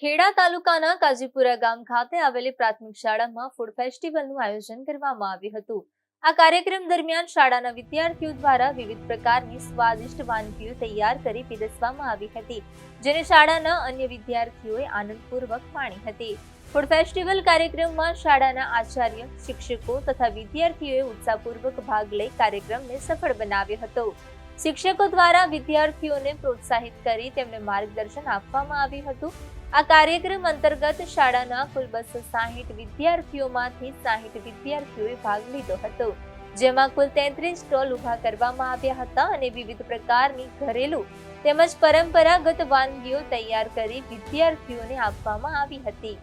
ખેડા તાલુકાના કાજીપુરા ગામ ખાતે આવેલી પ્રાથમિક શાળામાં ફૂડ ફેસ્ટિવલનું આયોજન કરવામાં આવ્યું હતું। આ કાર્યક્રમ દરમિયાન શાળાના વિદ્યાર્થીઓ દ્વારા વિવિધ પ્રકારની સ્વાદિષ્ટ વાનગીઓ તૈયાર કરી પીરસવામાં આવી હતી, જેને શાળાના અન્ય વિદ્યાર્થીઓએ આનંદપૂર્વક માણી હતી। ફૂડ ફેસ્ટિવલ કાર્યક્રમમાં શાળાના આચાર્ય, શિક્ષકો તથા વિદ્યાર્થીઓએ ઉત્સાહપૂર્વક ભાગ લઈ કાર્યક્રમને સફળ બનાવ્યો હતો। શિક્ષકો દ્વારા વિદ્યાર્થીઓને પ્રોત્સાહિત કરી તેમને માર્ગદર્શન આપવામાં આવ્યું હતું। આ કાર્યક્રમ અંતર્ગત શાળાના કુલ 260 વિદ્યાર્થીઓમાંથી 60 વિદ્યાર્થીઓએ ભાગ લીધો હતો, જેમાં કુલ 33 સ્ટોલ ઊભા કરવામાં આવ્યા હતા અને વિવિધ પ્રકારની ઘરેલું તેમજ પરંપરાગત વાનગીઓ તૈયાર કરી વિદ્યાર્થીઓને આપવામાં આવી હતી।